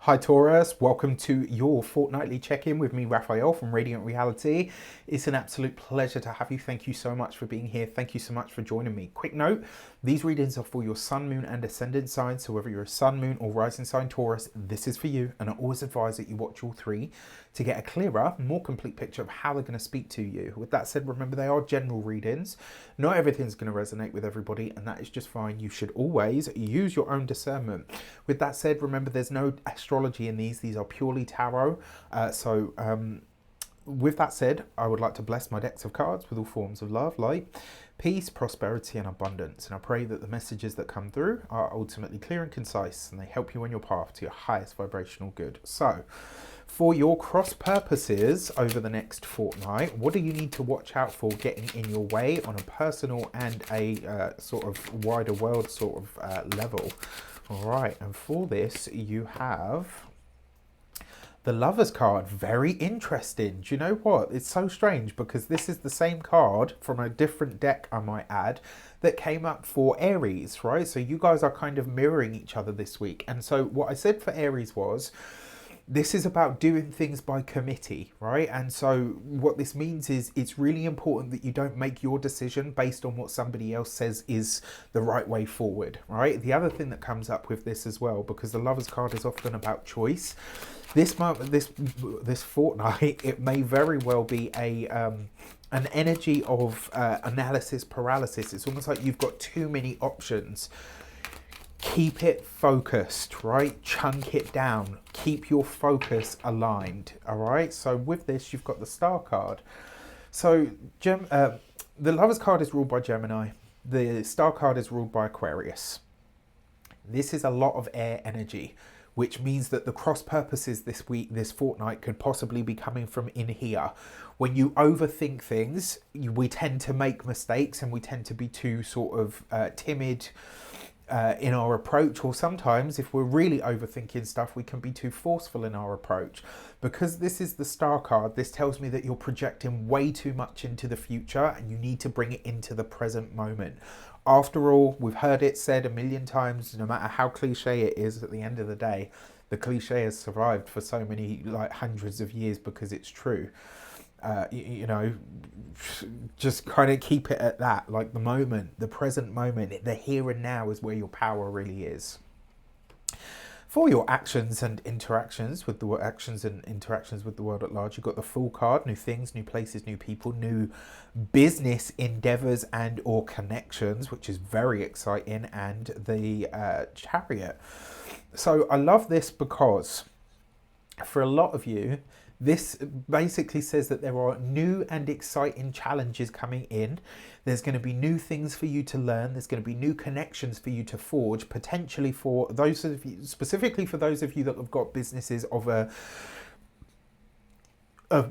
Hi Taurus, welcome to your fortnightly check-in with me, Raphael from Radiant Reality. It's an absolute pleasure to have you. Thank you so much for being here. Thank you so much for joining me. Quick note, these readings are for your sun, moon and ascendant signs. So whether you're a sun, moon or rising sign Taurus, this is for you. And I always advise that you watch all three to get a clearer, more complete picture of how they're going to speak to you. With that said, remember they are general readings. Not everything's going to resonate with everybody, and that is just fine. You should always use your own discernment. With that said, remember there's no astrology in these. These are purely tarot. With that said, I would like to bless my decks of cards with all forms of love, light, peace, prosperity and abundance. And I pray that the messages that come through are ultimately clear and concise and they help you on your path to your highest vibrational good. So, for your cross purposes over the next fortnight, what do you need to watch out for getting in your way on a personal and a sort of wider world sort of level? All right, and for this you have the Lovers card. Very interesting. Do you know what? It's so strange because this is the same card from a different deck, I might add, that came up for Aries, right? So you guys are kind of mirroring each other this week. And so what I said for Aries was, this is about doing things by committee, right? And so what this means is it's really important that you don't make your decision based on what somebody else says is the right way forward, right? The other thing that comes up with this as well, because the Lovers card is often about choice, this month, this fortnight, it may very well be an energy of analysis paralysis. It's almost like you've got too many options. Keep it focused, right? Chunk it down. Keep your focus aligned, all right? So with this, you've got the Star card. So the Lovers card is ruled by Gemini. The Star card is ruled by Aquarius. This is a lot of air energy, which means that the cross purposes this week, this fortnight, could possibly be coming from in here. When you overthink things, we tend to make mistakes and we tend to be too sort of timid in our approach, or sometimes if we're really overthinking stuff, we can be too forceful in our approach. Because this is the Star card, this tells me that you're projecting way too much into the future and you need to bring it into the present moment. After all, we've heard it said a million times, no matter how cliche it is, at the end of the day, the cliche has survived for so many, like hundreds of years, because it's true. You know, just kind of keep it at that, like the moment, the present moment, the here and now is where your power really is. For your actions and interactions with the world at large, you've got the Fool card, new things, new places, new people, new business endeavors and or connections, which is very exciting, and the Chariot. So I love this because for a lot of you, this basically says that there are new and exciting challenges coming in. There's going to be new things for you to learn. There's going to be new connections for you to forge, potentially for those of you, specifically for those of you that have got businesses of a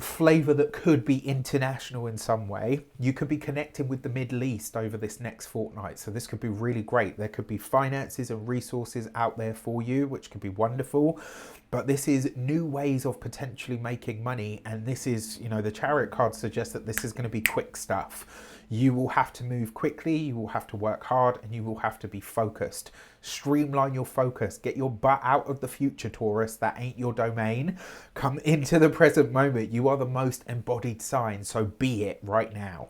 flavour that could be international in some way. You could be connecting with the Middle East over this next fortnight. So this could be really great. There could be finances and resources out there for you, which could be wonderful. But this is new ways of potentially making money. And this is, you know, the Chariot card suggests that this is going to be quick stuff. You will have to move quickly, you will have to work hard, and you will have to be focused. Streamline your focus. Get your butt out of the future, Taurus. That ain't your domain. Come into the present moment. You are the most embodied sign, so be it right now.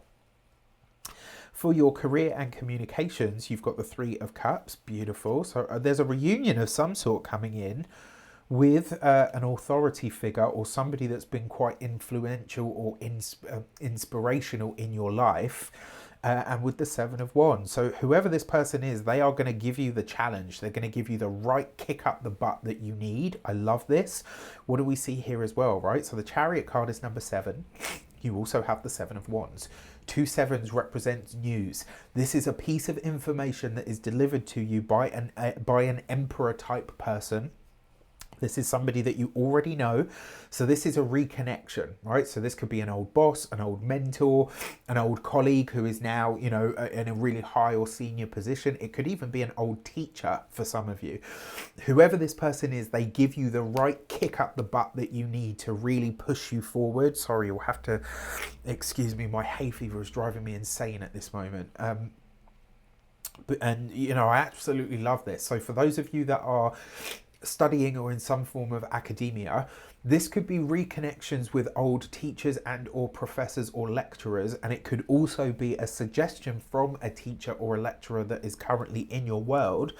For your career and communications, you've got the Three of Cups. Beautiful. So there's a reunion of some sort coming in with an authority figure or somebody that's been quite influential or inspirational in your life, and with the Seven of Wands. So whoever this person is, they are going to give you the challenge. They're going to give you the right kick up the butt that you need. I love this. What do we see here as well, right? So the Chariot card is number 7. You also have the Seven of Wands. 2 sevens represents news. This is a piece of information that is delivered to you by an emperor type person. This is somebody that you already know. So this is a reconnection, right? So this could be an old boss, an old mentor, an old colleague who is now, you know, in a really high or senior position. It could even be an old teacher for some of you. Whoever this person is, they give you the right kick up the butt that you need to really push you forward. Sorry, you'll have to excuse me. My hay fever is driving me insane at this moment. And, you know, I absolutely love this. So for those of you that are studying or in some form of academia, this could be reconnections with old teachers and or professors or lecturers, and it could also be a suggestion from a teacher or a lecturer that is currently in your world,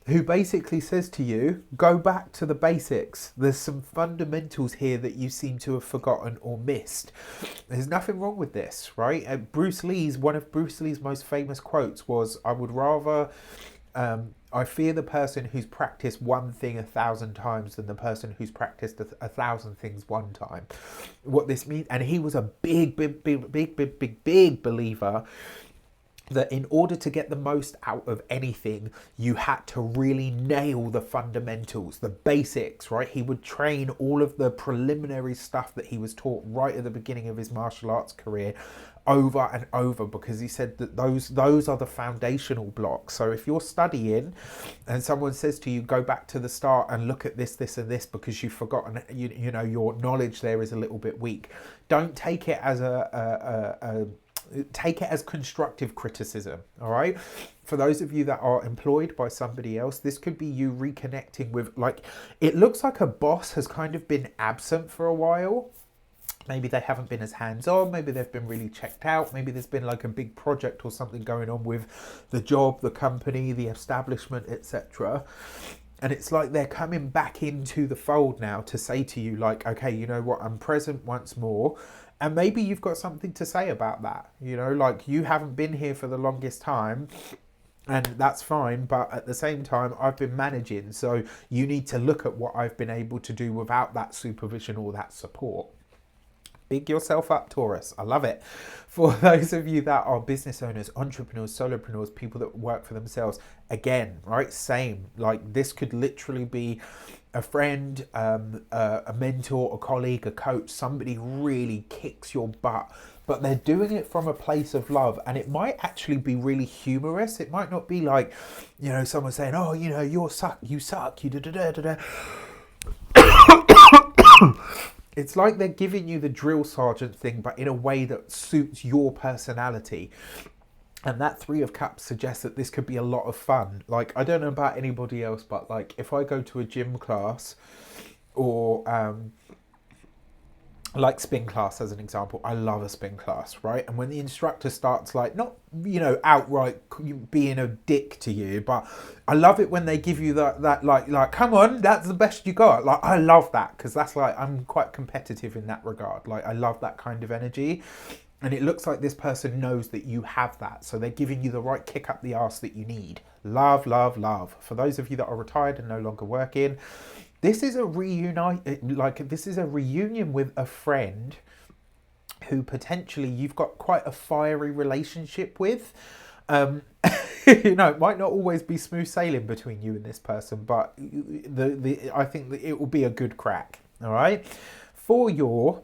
who basically says to you, go back to the basics. There's some fundamentals here that you seem to have forgotten or missed. There's nothing wrong with this, right? One of Bruce Lee's most famous quotes was, I would rather, I fear the person who's practiced one thing 1,000 times than the person who's practiced 1,000 things one time. What this means, and he was a big believer that in order to get the most out of anything, you had to really nail the fundamentals, the basics, right? He would train all of the preliminary stuff that he was taught right at the beginning of his martial arts career over and over, because he said that those are the foundational blocks. So if you're studying and someone says to you, go back to the start and look at this, this and this because you've forgotten, you know, your knowledge there is a little bit weak, don't take it as take it as constructive criticism, all right? For those of you that are employed by somebody else, this could be you reconnecting with, like, it looks like a boss has kind of been absent for a while. Maybe they haven't been as hands-on, maybe they've been really checked out, maybe there's been like a big project or something going on with the job, the company, the establishment, etc. And it's like they're coming back into the fold now to say to you, like, okay, you know what, I'm present once more. And maybe you've got something to say about that. You know, like, you haven't been here for the longest time, and that's fine. But at the same time, I've been managing. So you need to look at what I've been able to do without that supervision or that support. Big yourself up, Taurus. I love it. For those of you that are business owners, entrepreneurs, solopreneurs, people that work for themselves, again, right, same. Like, this could literally be a friend, a mentor, a colleague, a coach, somebody really kicks your butt, but they're doing it from a place of love, and it might actually be really humorous. It might not be like, you know, someone saying, oh, you know, you suck, you da-da-da-da-da. It's like they're giving you the drill sergeant thing, but in a way that suits your personality. And that 3 of Cups suggests that this could be a lot of fun. Like, I don't know about anybody else, but like, if I go to a gym class or like spin class as an example, I love a spin class, right? And when the instructor starts, like, not, you know, outright being a dick to you, but I love it when they give you that like come on, that's the best you got. Like, I love that, because that's like, I'm quite competitive in that regard. Like, I love that kind of energy. And it looks like this person knows that you have that. So they're giving you the right kick up the arse that you need. Love, love, love. For those of you that are retired and no longer working, this is a this is a reunion with a friend who potentially you've got quite a fiery relationship with. You know, it might not always be smooth sailing between you and this person, but I think that it will be a good crack. All right. For your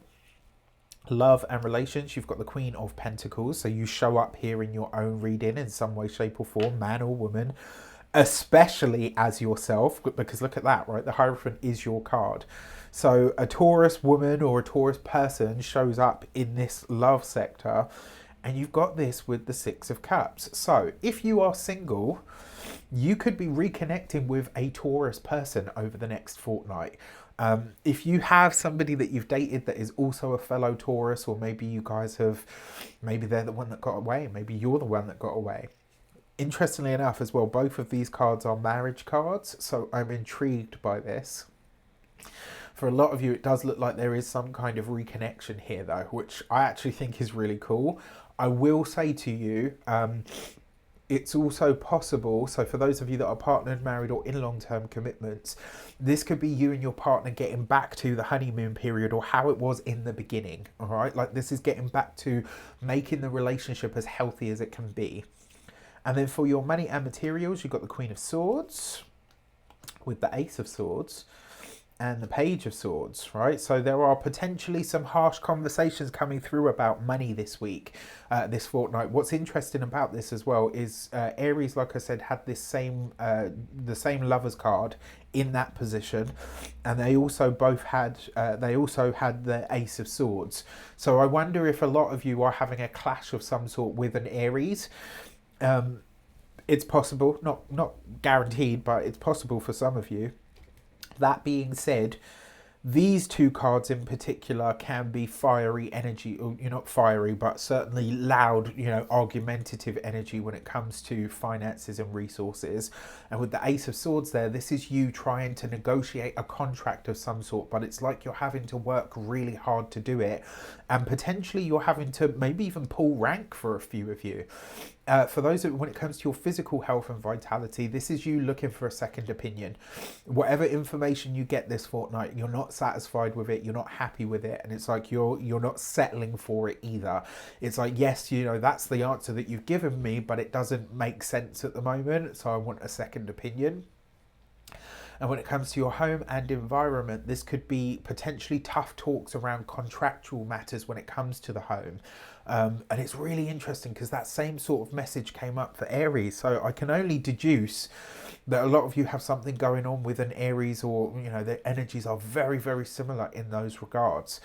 love and relations, you've got the Queen of Pentacles. So you show up here in your own reading in some way, shape or form, man or woman, especially as yourself, because look at that, right? The Hierophant is your card. So a Taurus woman or a Taurus person shows up in this love sector, and you've got this with the 6 of Cups. So if you are single, you could be reconnecting with a Taurus person over the next fortnight. If you have somebody that you've dated that is also a fellow Taurus, or maybe you guys have, maybe they're the one that got away, maybe you're the one that got away. Interestingly enough as well, both of these cards are marriage cards, so I'm intrigued by this. For a lot of you, it does look like there is some kind of reconnection here though, which I actually think is really cool. I will say to you, it's also possible, so for those of you that are partnered, married or in long-term commitments, this could be you and your partner getting back to the honeymoon period or how it was in the beginning, all right? Like, this is getting back to making the relationship as healthy as it can be. And then for your money and materials, you've got the Queen of Swords with the Ace of Swords and the Page of Swords, right? So there are potentially some harsh conversations coming through about money this week, this fortnight. What's interesting about this as well is Aries, like I said, had this the same Lovers card in that position, and they also both had the Ace of Swords. So I wonder if a lot of you are having a clash of some sort with an Aries. It's possible, not guaranteed, but it's possible for some of you. That being said, these two cards in particular can be fiery energy, or you're not fiery, but certainly loud, argumentative energy when it comes to finances and resources. And with the Ace of Swords there, this is you trying to negotiate a contract of some sort, but it's like you're having to work really hard to do it. And potentially you're having to maybe even pull rank for a few of you. For those when it comes to your physical health and vitality, this is you looking for a second opinion. Whatever information you get this fortnight, you're not satisfied with it, you're not happy with it, and it's like you're not settling for it either. It's like, yes, that's the answer that you've given me, but it doesn't make sense at the moment, so I want a second opinion. And when it comes to your home and environment, this could be potentially tough talks around contractual matters when it comes to the home. And it's really interesting because that same sort of message came up for Aries. So I can only deduce that a lot of you have something going on with an Aries, or, their energies are very, very similar in those regards.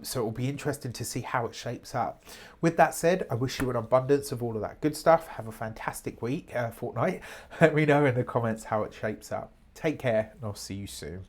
So it will be interesting to see how it shapes up. With that said, I wish you an abundance of all of that good stuff. Have a fantastic week, fortnight. Let me know in the comments how it shapes up. Take care, and I'll see you soon.